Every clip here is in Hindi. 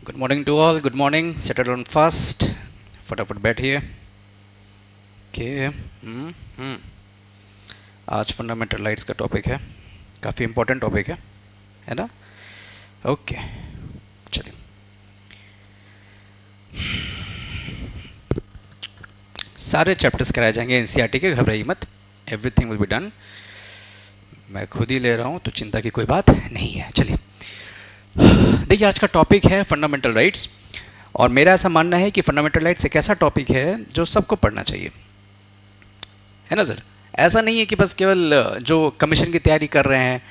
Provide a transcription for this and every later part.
Good morning to all, good morning, settle on fast, फटाफट बैठिए। ओके। आज फंडामेंटल राइट्स का टॉपिक है, काफ़ी इम्पोर्टेंट टॉपिक है ना। ओके, चलिए। सारे चैप्टर्स कराए जाएंगे एनसीईआरटी के, घबराइए मत, एवरीथिंग विल बी डन। मैं खुद ही ले रहा हूँ तो चिंता की कोई बात नहीं है। चलिए देखिए, आज का टॉपिक है फंडामेंटल राइट्स, और मेरा ऐसा मानना है कि फंडामेंटल राइट्स एक ऐसा टॉपिक है जो सबको पढ़ना चाहिए, है ना सर। ऐसा नहीं है कि बस केवल जो कमीशन की तैयारी कर रहे हैं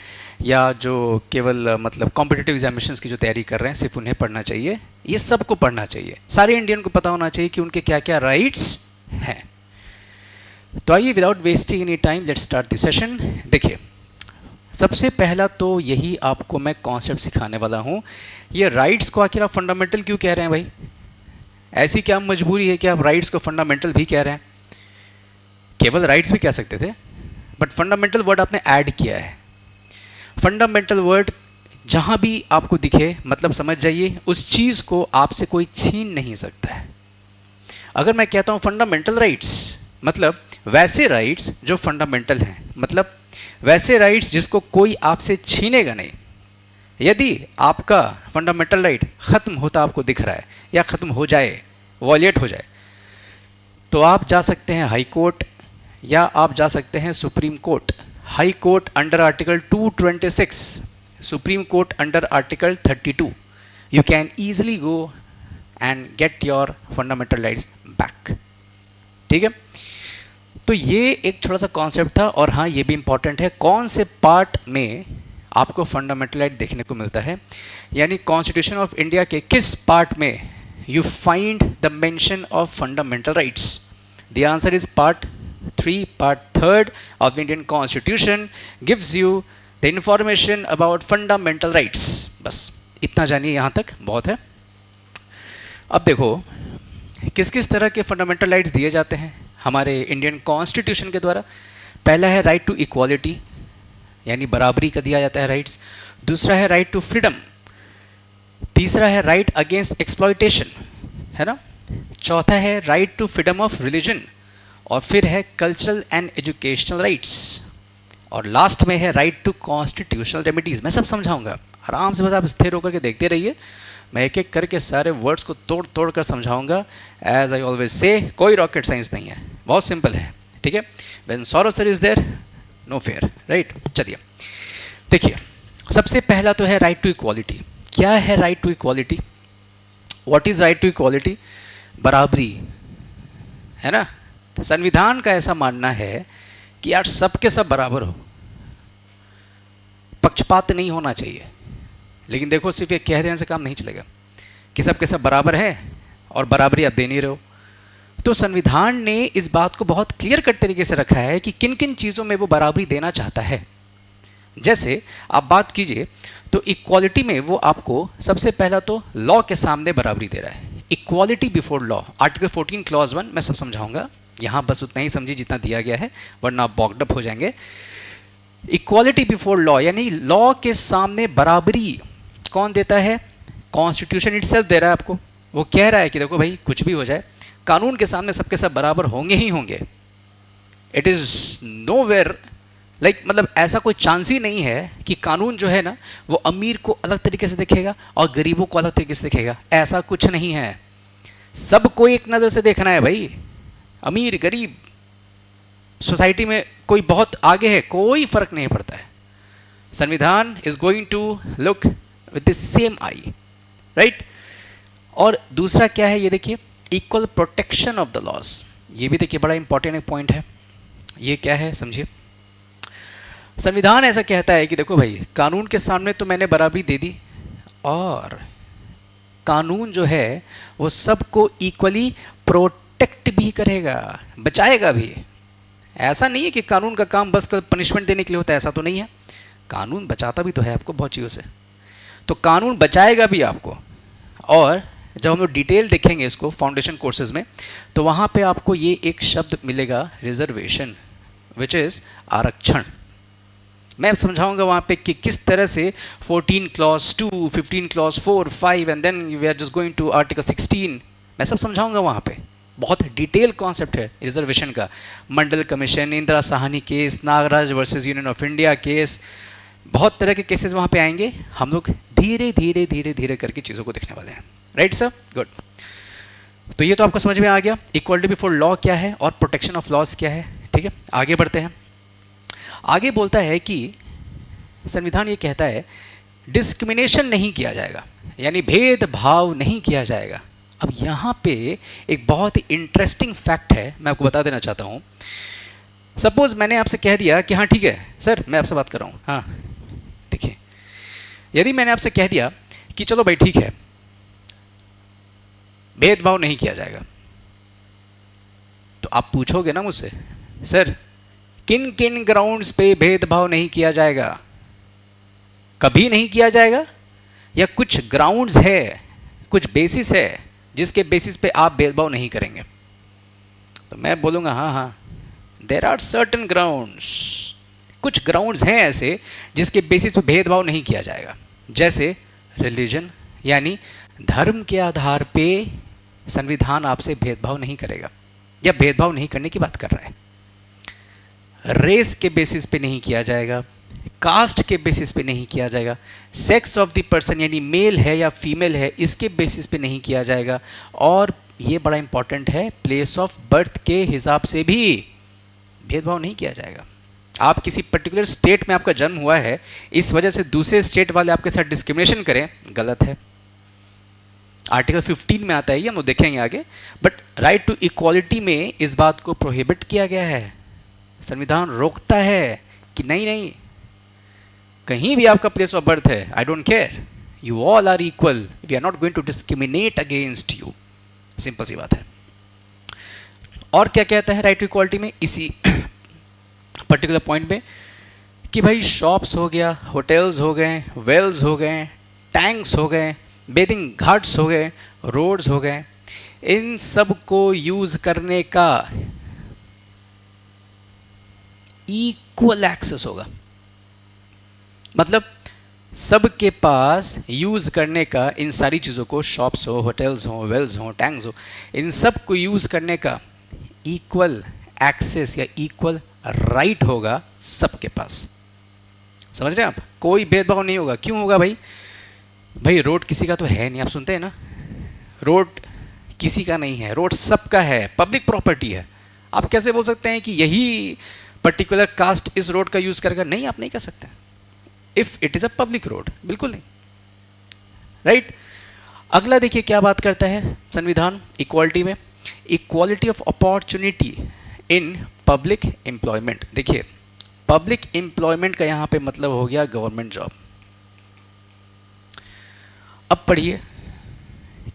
या जो केवल मतलब कॉम्पिटिटिव एग्जामिनेशंस की जो तैयारी कर रहे हैं सिर्फ उन्हें पढ़ना चाहिए। ये सबको पढ़ना चाहिए, सारे इंडियन को पता होना चाहिए कि उनके क्या क्या राइट्स हैं। तो आइए, without wasting any time, let's start the session. देखिए, सबसे पहला तो यही आपको मैं कॉन्सेप्ट सिखाने वाला हूँ। ये राइट्स को आखिर आप फंडामेंटल क्यों कह रहे हैं भाई? ऐसी क्या मजबूरी है कि आप राइट्स को फंडामेंटल भी कह रहे हैं? केवल राइट्स भी कह सकते थे, बट फंडामेंटल वर्ड आपने ऐड किया है। फंडामेंटल वर्ड जहाँ भी आपको दिखे, मतलब समझ जाइए उस चीज़ को आपसे कोई छीन नहीं सकता है। अगर मैं कहता हूँ फंडामेंटल राइट्स, मतलब वैसे राइट्स जो फंडामेंटल हैं, मतलब वैसे राइट्स जिसको कोई आपसे छीनेगा नहीं। यदि आपका फंडामेंटल राइट ख़त्म होता आपको दिख रहा है या ख़त्म हो जाए, वॉयलेट हो जाए, तो आप जा सकते हैं हाई कोर्ट या आप जा सकते हैं supreme court. High court under article 226, supreme court under article 32। You can easily go and get your fundamental rights back. ठीक है, तो ये एक छोटा सा कॉन्सेप्ट था। और हाँ, ये भी इंपॉर्टेंट है, कौन से पार्ट में आपको फंडामेंटल राइट देखने को मिलता है, यानी कॉन्स्टिट्यूशन ऑफ इंडिया के किस पार्ट में you find the mention of fundamental rights. The answer is part 3, part 3 of the Indian Constitution gives you the information about fundamental rights। बस इतना जानिए, यहाँ तक बहुत है। अब देखो किस किस तरह के फंडामेंटल राइट्स दिए जाते हैं हमारे इंडियन कॉन्स्टिट्यूशन के द्वारा। पहला है राइट टू इक्वालिटी, यानी बराबरी का दिया जाता है राइट्स। दूसरा है राइट टू फ्रीडम। तीसरा है राइट अगेंस्ट एक्सप्लॉयटेशन, है ना। चौथा है right to freedom of religion. और फिर है कल्चरल एंड एजुकेशनल राइट्स। और लास्ट में है राइट टू कॉन्स्टिट्यूशनल रेमेडीज़। मैं सब समझाऊंगा, आराम से बस आप स्थिर होकर के देखते रहिए। मैं एक एक करके सारे वर्ड्स को तोड़ तोड़ कर समझाऊंगा। एज आई ऑलवेज से, कोई रॉकेट साइंस नहीं है, बहुत सिंपल है। ठीक है, when sorrow sir is there no fair, right. चलिए देखिए, सबसे पहला तो है राइट टू इक्वालिटी। क्या है right to equality? What is right to equality? बराबरी, है ना। संविधान का ऐसा मानना है कि यार सबके सब बराबर हो, पक्षपात नहीं होना चाहिए। लेकिन देखो, सिर्फ ये कह देने से काम नहीं चलेगा कि सबके सब बराबर है और बराबरी आप दे नहीं रहे हो। तो संविधान ने इस बात को बहुत क्लियर कट तरीके से रखा है कि किन किन चीज़ों में वो बराबरी देना चाहता है। जैसे आप बात कीजिए तो इक्वालिटी में वो आपको सबसे पहला तो लॉ के सामने बराबरी दे रहा है। Equality before law, article 14 clause 1, मैं सब समझाऊंगा, यहाँ बस उतना ही समझिए जितना दिया गया है, वरना आप बॉक्ड हो जाएंगे। इक्वालिटी बिफोर लॉ, यानी लॉ के सामने बराबरी कौन देता है? कॉन्स्टिट्यूशन इटसेल्फ दे रहा है आपको। वो कह रहा है कि देखो भाई, कुछ भी हो जाए, कानून के सामने सबके सब बराबर होंगे ही होंगे। इट इज़ नोवेयर लाइक, मतलब ऐसा कोई चांस ही नहीं है कि कानून जो है ना वो अमीर को अलग तरीके से देखेगा और गरीबों को अलग तरीके से देखेगा। ऐसा कुछ नहीं है, सबको एक नज़र से देखना है भाई। अमीर गरीब सोसाइटी में कोई बहुत आगे है, कोई फर्क नहीं पड़ता है। संविधान is going to look with the same eye, right. और दूसरा क्या है, ये देखिए, equal protection of the laws. ये भी देखिए बड़ा इंपॉर्टेंट एक पॉइंट है। ये क्या है समझिए, संविधान ऐसा कहता है कि देखो भाई, कानून के सामने तो मैंने बराबरी दे दी, और कानून जो है वो सबको इक्वली प्रोटेक्ट भी करेगा, बचाएगा भी। ऐसा नहीं है कि कानून का काम बस पनिशमेंट देने के लिए होता है, ऐसा तो नहीं है। कानून बचाता भी तो है आपको बहुत चीज़ों से, तो कानून बचाएगा भी आपको। और जब हम लोग डिटेल देखेंगे इसको फाउंडेशन कोर्सेज में, तो वहाँ पे आपको ये एक शब्द मिलेगा, रिजर्वेशन, विच इज़ आरक्षण। मैं समझाऊंगा वहाँ पे कि किस तरह से 14 clause 2, 15 clause 4, 5 and then we are just going to article 16। मैं सब समझाऊंगा वहाँ पे। बहुत डिटेल कॉन्सेप्ट है रिजर्वेशन का। Mandal commission, Indira Sahni case, Nagaraj versus union of India case, बहुत तरह के केसेस वहाँ पे आएंगे। हम लोग धीरे धीरे धीरे धीरे करके चीज़ों को देखने वाले हैं। Right sir, good. तो ये तो आपको समझ में आ गया इक्वालिटी बिफोर लॉ क्या है और प्रोटेक्शन ऑफ लॉज क्या है। ठीक है, आगे बढ़ते हैं। आगे बोलता है कि संविधान ये कहता है डिस्क्रिमिनेशन नहीं किया जाएगा, यानी भेदभाव नहीं किया जाएगा। अब यहाँ पे एक बहुत ही इंटरेस्टिंग फैक्ट है, मैं आपको बता देना चाहता हूँ। सपोज मैंने आपसे कह दिया कि हाँ ठीक है सर, मैं आपसे बात कर रहा हूँ, हाँ देखिए, यदि मैंने आपसे कह दिया कि चलो भाई ठीक है, भेदभाव नहीं किया जाएगा, तो आप पूछोगे ना मुझसे, सर किन किन ग्राउंड्स पे भेदभाव नहीं किया जाएगा? कभी नहीं किया जाएगा, या कुछ ग्राउंड्स है, कुछ बेसिस है जिसके बेसिस पे आप भेदभाव नहीं करेंगे? तो मैं बोलूँगा हाँ हाँ, देर आर सर्टन ग्राउंड्स, कुछ ग्राउंड्स हैं ऐसे जिसके बेसिस पे भेदभाव नहीं किया जाएगा। जैसे रिलीजन, यानी धर्म के आधार पे संविधान आपसे भेदभाव नहीं करेगा, या भेदभाव नहीं करने की बात कर रहा है। रेस के बेसिस पे नहीं किया जाएगा, कास्ट के बेसिस पे नहीं किया जाएगा, सेक्स ऑफ द पर्सन यानी मेल है या फीमेल है इसके बेसिस पे नहीं किया जाएगा, और ये बड़ा इंपॉर्टेंट है, प्लेस ऑफ बर्थ के हिसाब से भी भेदभाव नहीं किया जाएगा। आप किसी पर्टिकुलर स्टेट में आपका जन्म हुआ है, इस वजह से दूसरे स्टेट वाले आपके साथ डिस्क्रिमिनेशन करें, गलत है। आर्टिकल 15 में आता है ये, हम लोग देखेंगे आगे। बट राइट टू इक्वालिटी में इस बात को प्रोहिबिट किया गया है। संविधान रोकता है कि नहीं नहीं, कहीं भी आपका प्लेस ऑफ बर्थ है, I don't care, you all are equal, we are not going to discriminate against you. Simple सी बात है। और क्या कहता है राइट टू इक्वालिटी में, इसी पर्टिकुलर पॉइंट में, कि भाई शॉप्स हो गया, होटल्स हो गए, वेल्स हो गए, टैंक्स हो गए, बेदिंग घाट्स हो गए, रोड्स हो गए, इन सब को यूज करने का इक्वल एक्सेस होगा। मतलब सबके पास यूज करने का, इन सारी चीज़ों को, शॉप्स हो, होटल्स हो, वेल्स हो, टैंक्स हो, इन सब को यूज करने का इक्वल एक्सेस या इक्वल राइट होगा सबके पास। समझ रहे हैं आप? कोई भेदभाव नहीं होगा। क्यों होगा भाई? भाई रोड किसी का तो है नहीं, आप सुनते हैं ना, रोड किसी का नहीं है, रोड सबका है, पब्लिक प्रॉपर्टी है। आप कैसे बोल सकते हैं कि यही पर्टिकुलर कास्ट इस रोड का यूज करेगा? नहीं, आप नहीं कह सकते if it is a public road, बिल्कुल नहीं। राइट? अगला देखिए क्या बात करता है संविधान इक्वालिटी में, equality of opportunity in public employment. देखिए पब्लिक एम्प्लॉयमेंट का यहां पे मतलब हो गया गवर्नमेंट जॉब। अब पढ़िए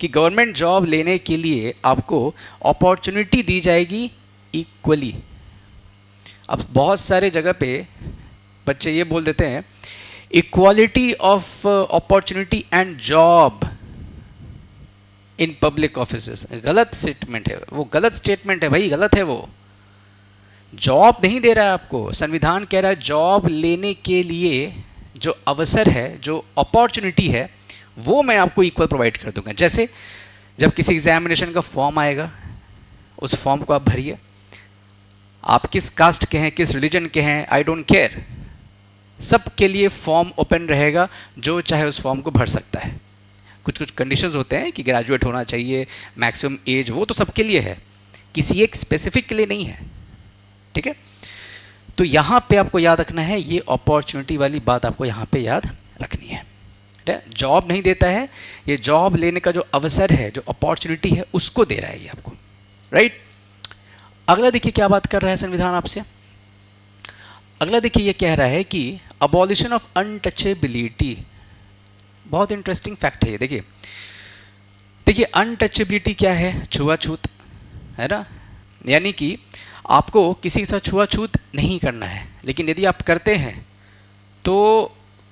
कि गवर्नमेंट जॉब लेने के लिए आपको अपॉर्चुनिटी दी जाएगी इक्वली। अब बहुत सारे जगह पे बच्चे ये बोल देते हैं equality of opportunity and job in public offices. गलत स्टेटमेंट है वो, गलत स्टेटमेंट है भाई, गलत है वो। जॉब नहीं दे रहा है आपको, संविधान कह रहा है जॉब लेने के लिए जो अवसर है, जो अपॉर्चुनिटी है, वो मैं आपको इक्वल प्रोवाइड कर दूंगा। जैसे जब किसी एग्जामिनेशन का फॉर्म आएगा, उस फॉर्म को आप भरिए, आप किस कास्ट के हैं, किस रिलीजन के हैं, आई डोंट केयर, सबके लिए फॉर्म ओपन रहेगा, जो चाहे उस फॉर्म को भर सकता है। कुछ कुछ कंडीशंस होते हैं कि ग्रेजुएट होना चाहिए, मैक्सिमम एज, वो तो सबके लिए है, किसी एक स्पेसिफिक के लिए नहीं है। ठीक है? तो यहाँ पे आपको याद रखना है, ये अपॉर्चुनिटी वाली बात आपको यहाँ पे याद रखनी है। जॉब नहीं देता है, ये जॉब लेने का जो अवसर है, जो अपॉर्चुनिटी है, उसको दे रहा है ये आपको। राइट? अगला देखिए क्या बात कर रहा है संविधान आपसे। अगला देखिए ये कह रहा है कि अबॉलिशन ऑफ अनटचेबिलिटी। बहुत इंटरेस्टिंग फैक्ट है ये। देखिए देखिए अनटचेबिलिटी क्या है? छुआछूत, है ना। यानी कि आपको किसी के साथ छुआछूत नहीं करना है, लेकिन यदि आप करते हैं तो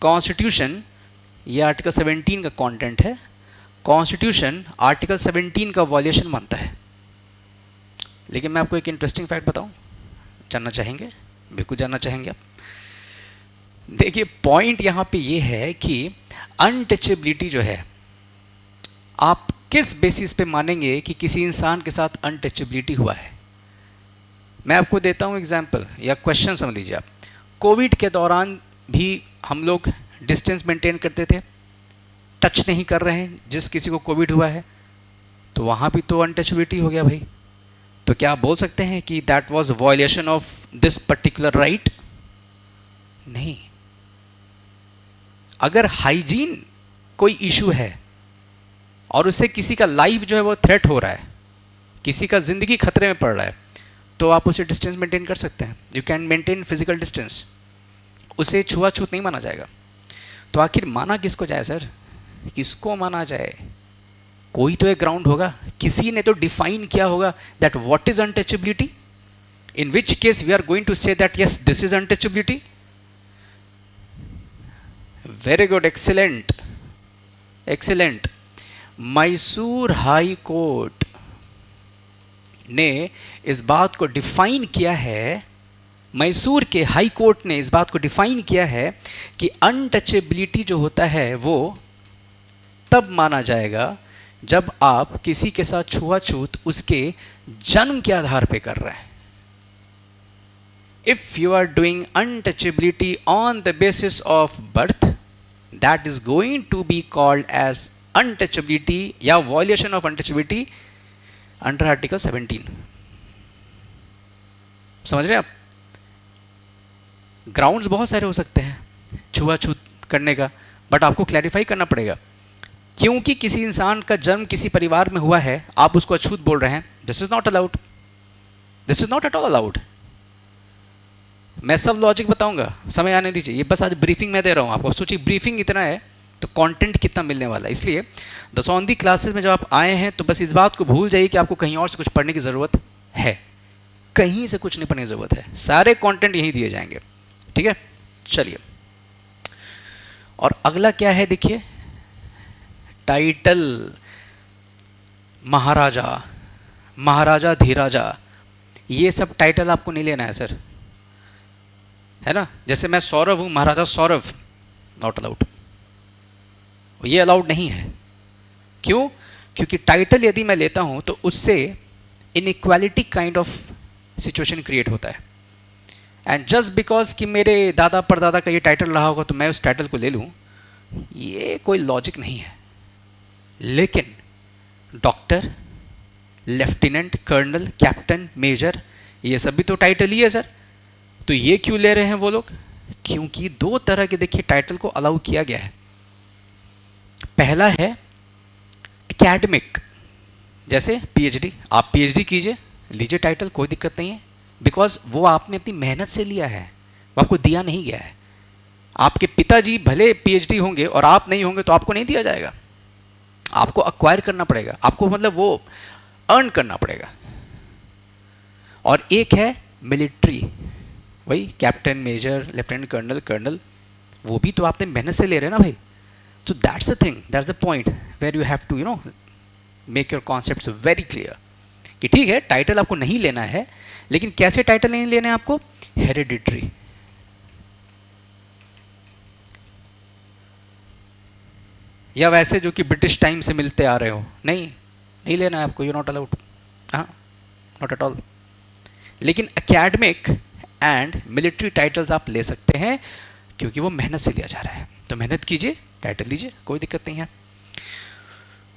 कॉन्स्टिट्यूशन, ये आर्टिकल 17 का कंटेंट है, कॉन्स्टिट्यूशन आर्टिकल 17 का वॉल्यूशन मानता है। लेकिन मैं आपको एक इंटरेस्टिंग फैक्ट बताऊं, जानना चाहेंगे? बिल्कुल जानना चाहेंगे आप। देखिए पॉइंट यहाँ पे ये है कि अनटचेबिलिटी जो है, आप किस बेसिस पे मानेंगे कि किसी इंसान के साथ अनटचेबिलिटी हुआ है? मैं आपको देता हूँ एग्जाम्पल या क्वेश्चन समझ लीजिए आप। कोविड के दौरान भी हम लोग डिस्टेंस मेंटेन करते थे, टच नहीं कर रहे हैं जिस किसी को कोविड हुआ है, तो वहाँ भी तो अनटचेबिलिटी हो गया भाई। तो क्या आप बोल सकते हैं कि that was violation of this particular right? नहीं। अगर हाइजीन कोई इशू है और उससे किसी का लाइफ जो है वो थ्रेट हो रहा है, किसी का ज़िंदगी खतरे में पड़ रहा है, तो आप उसे डिस्टेंस मेंटेन कर सकते हैं। You can maintain physical distance, उसे छुआछूत नहीं माना जाएगा। तो आखिर माना किसको जाए सर? किसको माना जाए? कोई तो एक ग्राउंड होगा, किसी ने तो डिफाइन किया होगा that what is untouchability, in which case we are going to say that yes this is untouchability. Very good, excellent excellent. Mysore high court ने इस बात को डिफाइन किया है, मैसूर के हाई कोर्ट ने इस बात को डिफाइन किया है कि अनटचेबिलिटी जो होता है वो तब माना जाएगा जब आप किसी के साथ छुआछूत उसके जन्म के आधार पे कर रहे हैं। If you are doing untouchability on the basis of birth, that is going to be called as untouchability या violation of untouchability under article 17। समझ रहे हैं आप? ग्राउंड्स बहुत सारे हो सकते हैं छुआछूत करने का, बट आपको क्लैरिफाई करना पड़ेगा। क्योंकि किसी इंसान का जन्म किसी परिवार में हुआ है, आप उसको अछूत बोल रहे हैं, this is not allowed, this is not at all allowed. मैं सब लॉजिक बताऊंगा, समय आने दीजिए। ये बस आज ब्रीफिंग मैं दे रहा हूँ आपको। सोचिए ब्रीफिंग इतना है तो कंटेंट कितना मिलने वाला है। इसलिए दसौंदी क्लासेस में जब आप आए हैं तो बस इस बात को भूल जाइए कि आपको कहीं और से कुछ पढ़ने की ज़रूरत है। कहीं से कुछ नहीं पढ़ने की ज़रूरत है, सारे कंटेंट यहीं दिए जाएंगे। ठीक है, चलिए। और अगला क्या है देखिए, टाइटल महाराजा, महाराजा धीराजा, ये सब टाइटल आपको नहीं लेना है सर, है ना। जैसे मैं सौरभ हूँ, महाराजा सौरभ, नॉट अलाउड, ये अलाउड नहीं है। क्यों? क्योंकि टाइटल यदि मैं लेता हूँ तो उससे inequality kind of situation create होता है। एंड जस्ट बिकॉज कि मेरे दादा परदादा का ये टाइटल रहा होगा तो मैं उस टाइटल को ले लूँ, ये कोई लॉजिक नहीं है। लेकिन doctor, lieutenant, colonel, captain, major, ये सब भी तो टाइटल ही है सर। तो ये क्यों ले रहे हैं वो लोग? क्योंकि दो तरह के देखिए टाइटल को अलाउ किया गया है। पहला है एकेडमिक, जैसे पीएचडी, आप पीएचडी कीजिए, लीजिए टाइटल, कोई दिक्कत नहीं है, बिकॉज वो आपने अपनी मेहनत से लिया है, वो आपको दिया नहीं गया है। आपके पिताजी भले पीएचडी होंगे और आप नहीं होंगे तो आपको नहीं दिया जाएगा, आपको अक्वायर करना पड़ेगा, आपको मतलब वो अर्न करना पड़ेगा। और एक है मिलिट्री, वही captain, major, lieutenant colonel, colonel, वो भी तो आपने मेहनत से ले रहे हैं ना भाई। तो that's the thing, that's the point where you have to you know make your concepts very clear कि ठीक है टाइटल आपको नहीं लेना है, लेकिन कैसे टाइटल नहीं लेना है आपको? हेरिडिटरी, या वैसे जो कि ब्रिटिश टाइम से मिलते आ रहे हो, नहीं, नहीं लेना है आपको, यू नॉट अलाउड, हाँ, नॉट एट ऑल। लेकिन एकेडमिक एंड मिलिट्री टाइटल्स आप ले सकते हैं क्योंकि वो मेहनत से लिया जा रहा है। तो मेहनत कीजिए, टाइटल लीजिए, कोई दिक्कत नहीं है।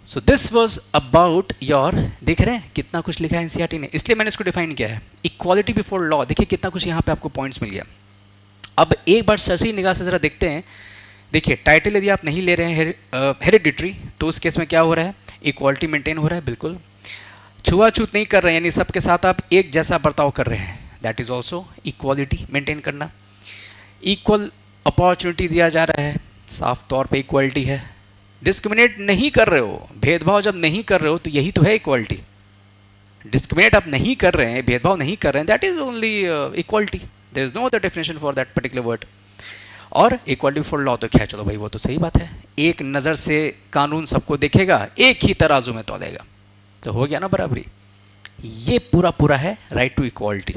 So this was about your, देख रहे हैं कितना कुछ लिखा है एनसीईआरटी ने, इसलिए मैंने इसको डिफाइन किया है। इक्वालिटी बिफोर लॉ, देखिए कितना कुछ यहाँ पे आपको पॉइंट्स मिल गया। अब एक बार सरसरी निगाह से ज़रा देखते हैं। देखिए टाइटल यदि आप नहीं ले रहे हैं हेरिडिटरी, तो उस केस में क्या हो रहा है? इक्वालिटी मेंटेन हो रहा है, बिल्कुल। छुआछूत नहीं कर रहे हैं, यानी सबके साथ आप एक जैसा बर्ताव कर रहे हैं, that is also equality maintain करना। इक्वल अपॉर्चुनिटी दिया जा रहा है, साफ तौर पे इक्वालिटी है। डिस्क्रिमिनेट नहीं कर रहे हो, भेदभाव जब नहीं कर रहे हो तो यही तो है इक्वालिटी। डिस्क्रिमिनेट आप नहीं कर रहे हैं, भेदभाव नहीं कर रहे हैं, that is only equality, there is no other definition for that particular word. और इक्वालिटी फॉर लॉ तो क्या, चलो भाई वो तो सही बात है, एक नज़र से कानून सबको देखेगा, एक ही तराजू में तौलेगा, तो हो गया ना बराबरी। ये पूरा पूरा है राइट टू इक्वालिटी।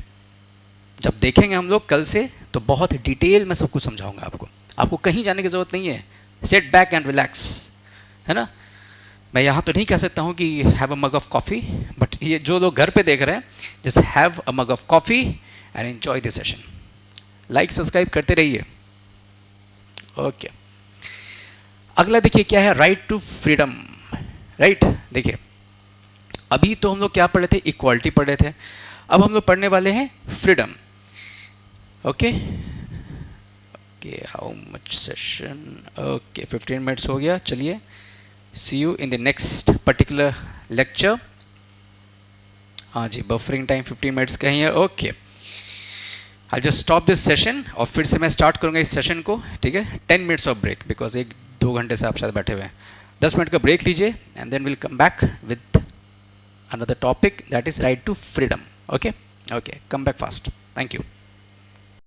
जब देखेंगे हम लोग कल से तो बहुत डिटेल में सब कुछ समझाऊंगा आपको। आपको कहीं जाने की ज़रूरत नहीं है, सेट बैक एंड रिलैक्स, है ना। मैं यहाँ तो नहीं कह सकता हूँ कि have a mug of coffee, but ये जो लोग घर पे देख रहे हैं, just have a mug of coffee and enjoy this session. Like subscribe करते रहिए। ओके, अगला देखिए क्या है, राइट टू फ्रीडम। राइट, देखिए अभी तो हम लोग क्या पढ़े थे, इक्वालिटी पढ़े थे, अब हम लोग पढ़ने वाले हैं freedom. Okay okay, how much session, okay 15 minutes हो गया, चलिए see you in the next particular lecture. हाँ जी, बफरिंग टाइम 15 मिनट्स का ही है। Okay, I just stop this session और फिर से मैं स्टार्ट करूँगा इस सेशन को, ठीक है। 10 मिनट्स ऑफ ब्रेक, बिकॉज 1-2 घंटे से आप शायद बैठे हुए हैं। 10 मिनट का ब्रेक लीजिए and then will come back with another topic, that is right to freedom. Okay, come back fast. Thank you.